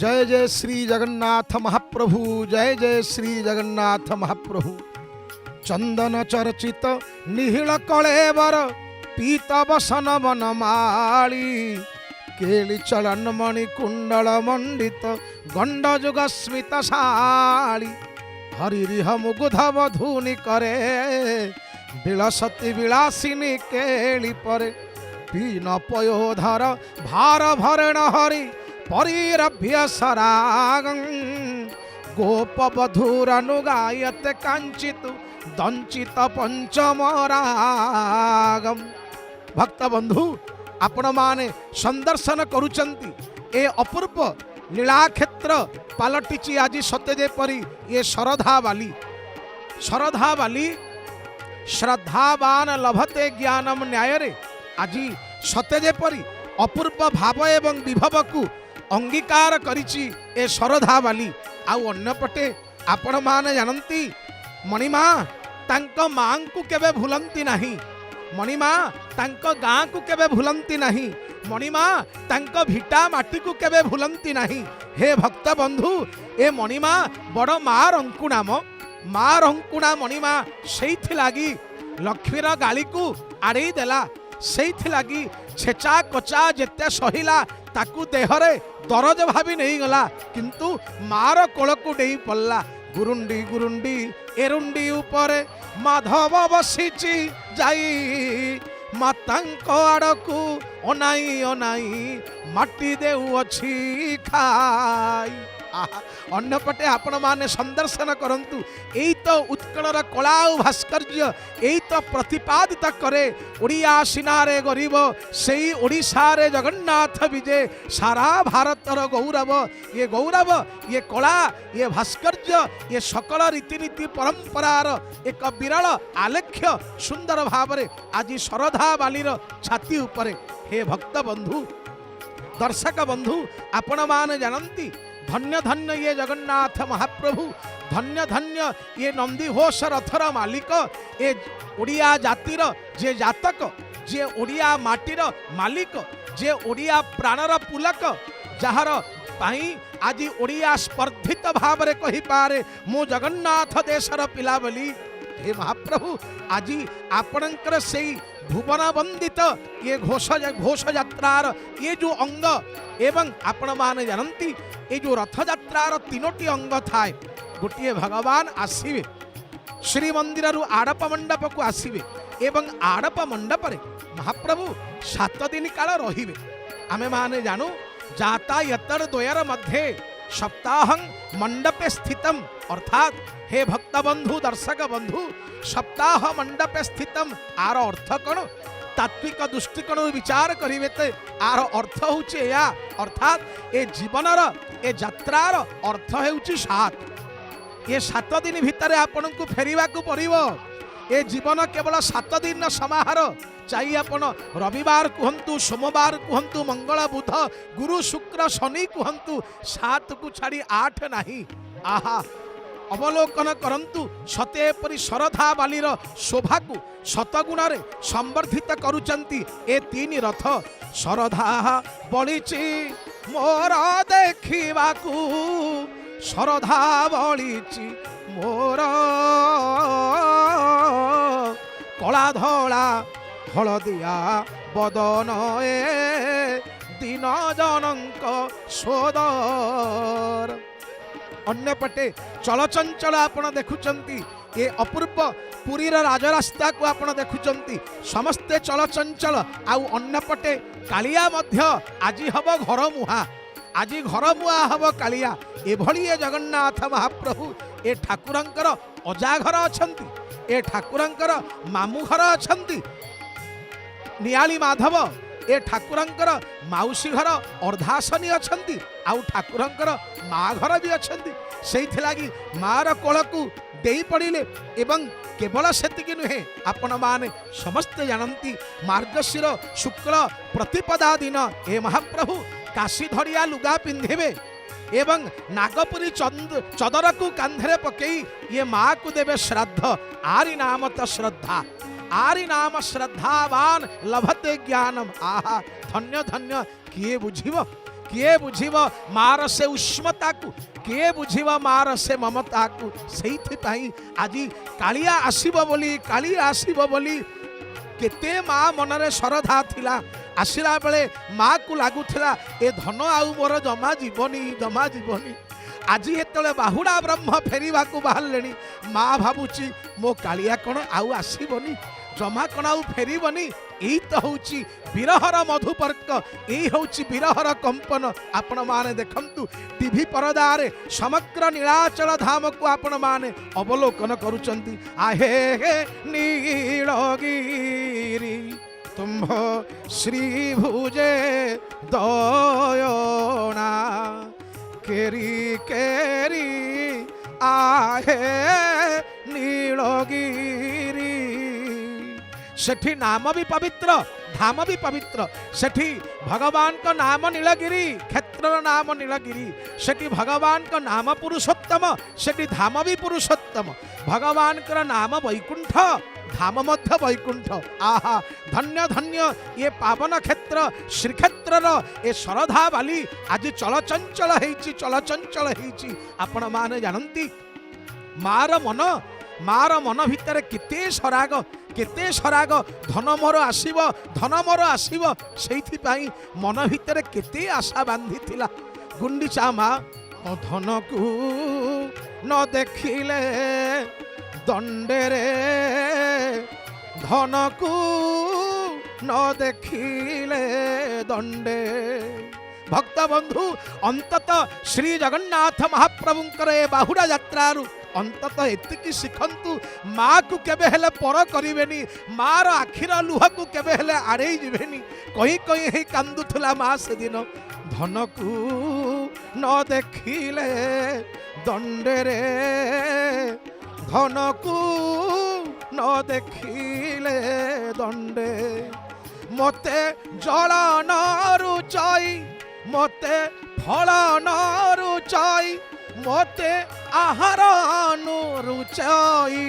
जय जय श्री जगन्नाथ महाप्रभु, जय जय श्री जगन्नाथ महाप्रभु। चंदन चर्चित निहिल कलेवर पीत बसन वनमाली केली चलन मणि कुंडल मंडित गंड जुग स्मित शाली हरिह मुगुध मधुनि करे बिलसती विलासिनी केली परे पीन पयोधर भार भरण हरि परिरभ्य सरागं गोपवधूरनुगायत कांचित दंचित पंचमरागम। भक्त बंधु आपण माने संदर्शन करुचंती ए अपूर्व लीलाक्षेत्र पालटिची आज सत्य जेपरी ये शरधावाली श्रद्धावान लभते ज्ञानम न्याय रे आज सत्य जेपरी अपूर्व भाव एवं विभव को अंगीकार करिछि ए शरधावाली। आउ अन्यपटे आपण माने जानती मणिमा तांक मां को केबे भूलंती नहीं, मणिमा तांक गाँ को केबे भूलंती नहीं, मणिमा तांक भिटा माटी को केबे भूलंती नहीं। हे भक्त बंधु ए मणिमा बड़ मार अंकुणाम मार अंकुणा मणिमा सेइथि लागी लक्ष्मीर गाली को आड़े देला, सेइथि लागी छेचा कचा जेते सहिला ताकू देहरे दरज भाभी नहीं गला किंतु मार कोल को डेई पल्ला। गुरुंडी गुरुंडी एरुंडी ऊपर माधव बसीची जाई मातांक आड़कू अनाई अनाई माटी देउअछि खाई। अन्यपटे आपण माने संदर्शन करंतु एई तो उत्कलर कला और भास्कर्य एई तो प्रतिपादित करे ओडिया सिनारे गरीब सेई ओडिशा रे जगन्नाथ विजय सारा भारतर गौरव ये कला ये भास्कर्य ये सकल रीतिनीति परंपरार एक विरल आलेख्य सुंदर भावरे आज शरधावालीर छाती उपरे। हे भक्त बंधु दर्शक बंधु आपण माने जानती धन्य धन्य ये जगन्नाथ महाप्रभु, धन्य धन्य ये नंदीघोष रथर मालिक, ए ओडिया जातिर जे जातक, जे ओडिया माटीर मालिक, जे ओडिया प्राणर पुलक जार पाई आज ओडिया स्पर्धित भावरे कहि पारे मु जगन्नाथ देशर पिला बोली। हे महाप्रभु आज आपणकर से भुवन वंदित ये घोष यात्रार ये जो अंग एवं आपण माने जानती ये जो रथ यात्रार तीनोटी अंग थाए गोटे भगवान आसीबे श्री मंदिर आड़प मंडप को आसीबे एवं आड़प मंडप रे महाप्रभु 7 दिन काल रहिबे। आमे माने जानू जातायतर द्वयर मध्ये सप्ताहं मंडपे स्थितम अर्थात हे भक्त बंधु दर्शक बंधु सप्ताह मंडपे स्थितम आर अर्थ कौन तात्विक दृष्टिकोण विचार करिवे ते आर अर्थ होउचे या अर्थात ए जीवनर ए यात्रार अर्थ हेउची 7। ये 7 दिन भितर आपन को फेरिबा को पड़िबो। ए जीवन केवल 7 दिन समाहार चाहिए। आपण रविवार कहतु सोमवार कहतु मंगल बुध गुरु शुक्र शनि कहतु 7 को छाड़ी 8 नहीं। आहा अवलोकन करंतु सते परि शरधावालीर शोभा को शतगुण संवर्धित करुचंती ए 3 रथ। शरधा बलिची मोर देखिबाकू शरधा बलिची मोर कला धला हलदिया बदन ए दिन जनक सोदर। अन्यपटे चलचंचल आपण देखुचंती ये अपूर्व पुरीर राजरास्ता को आपण देखुचंती समस्ते चलचंचल। आउ अन्यपटे कालिया मध्य आज हब घर मुहा, आज घर मुहा हब कालिया। एभली ए जगन्नाथ महाप्रभु ए ठाकुरंकर अजा घर अछंती, ए ठाकुरंकर मामू घर अछंती नियाली माधव, ए ठाकुरंकर माउसी घर अर्धासनी अछंती, आउ ठाकुरंकर माँ घर भी अछंती। सेइथि लागी मार कोलकू देई पड़िले एवं केवल सेतिकी नुहे आपण माने समस्ते जानती मार्गशीर शुक्ल प्रतिपदा दिन ए महाप्रभु काशी धरिया लुगा पिंधिबे एवं नागपुरी चदर को कांधरे पकई ये माँ को देवे श्राद्ध। आरी नाम तो श्रद्धा, आरी नाम श्रद्धावान लभते ज्ञानम। आहा धन्य धन्य किए बुझिब किए बुझिब मार से उष्मता को, किए बुझिब मार से ममता को। सेइथिपाई आज कालिया आसीब बोली, कालिया आसीब बोली केते माँ मनरे श्रद्धा थिला। आसिला बेले माँ को लगुला ए धन आउ मोर जमा जीवनी, जमा जीवनी। आज ये बाहुड़ा ब्रह्म फेरिबा को बाहरले माँ भावुची मो कालिया कौन आउ आसबनी, जमा कौन आउ फेरबनी। यही तो हूँ विरहर मधुपर्क, यही हूँ विरहर कंपन। आपण माने देखंतु टीवी परदारे समग्र नीलाचल धाम को आपण माने अवलोकन करुचंती। आहे हे नीलगिरी तुम्भ श्री भुजे दयना, केरी केरी आहे नीलगिरी। सेठी नाम भी पवित्र, धाम भी पवित्र। सेठी भगवान का नाम नीलगिरी, क्षेत्र नाम नीलगिरी। सेठी भगवान का नाम पुरुषोत्तम, सेठी धाम भी पुरुषोत्तम। भगवान का नाम वैकुंठ, धाम मध्य वैकुंठ। आहा धन्य धन्य ये पावन क्षेत्र श्रीक्षेत्र ये श्रद्धा बाली आज चलचंचल हेची, चलचंचल हेची। आपण माने जानती मार मन भितर केते सराग, केते सराग। धन मोर आसीब, धन मोर आसीब, सेइथिपाई मन भितर केते आशा बांधी थिला। गुंडीचा माँ धन को न देखिले दंडे रे, धन को न देखिले दंडे। भक्त बंधु अंतत श्री जगन्नाथ महाप्रभुंकर ए बाहुड़ा यात्रारु अंतत एतिकी शिखंतु माँ को केबे हेले पर करिवेनी, मार आखिर लुह को केबे हेले आड़े जिवेनी। कहीं कहीं ही कांदुथला माँ से दिन धन को न देखिले दंडे रे, धन को न देखिले दंडे। मते जल न रुचाई, मते फल न रुचाई, मते आहार न रुचाई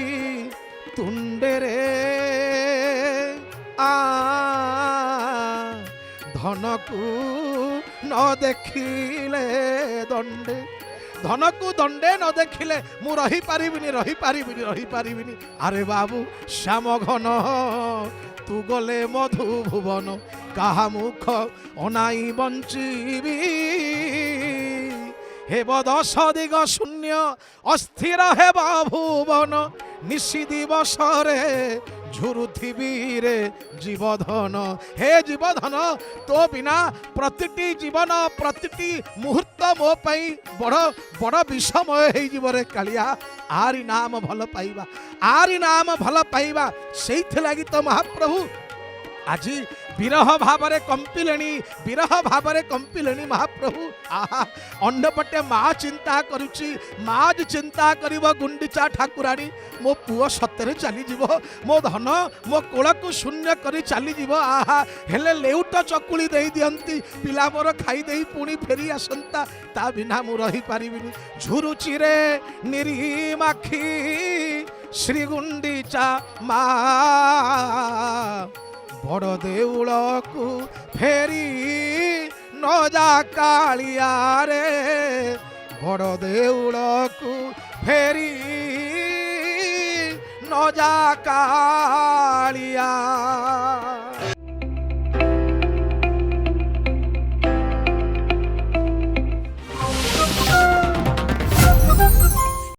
तुंडे रे। धन को न देखिले दंडे, धन को दंडे न देखिले मु रही पारिबिनी, रही पारिबिनी, रही पारिबिनी। अरे बाबू श्याम घन तू गले मधु भुवन, काहा मुख अनाई बंचीबी। हेब दश दिग शून्य अस्थिर हेब भुवन, निशी दिवस रे झुरुथिबी रे जीवधन। हे जीवधन तो बिना प्रतिटी जीवन प्रतिटी मुहूर्त मो पाई बड़ बड़ विषमय हो जीव रे कालिया। आरी नाम भल पाइबा, आरी नाम भल पाइबा। सेइथ लागि तो महाप्रभु आज विरह भावरे कंपिलेनी, विरह भावरे कंपिलेनी महाप्रभु। आहा अंडपटे माँ चिंता करुची, माँ चिंता करिब गुंडीचा ठाकुराणी मो पुओ सତରେ ଚାଲିଯିବ, मो धन मो कोल को शून्य करी ଚାଲିଯିବ। आहा हेले लेउट चकुली देई दियंती, पिला मोर खाई देई पुणी फेरी आसंता, ता बिना मु रही पारिबिनी। झुरुची रे निरीमाखी श्री गुंडीचा माँ, बड़ देउल को फेरी न जा कालिया रे, बड़ देउल को फेरी न जा कालिया।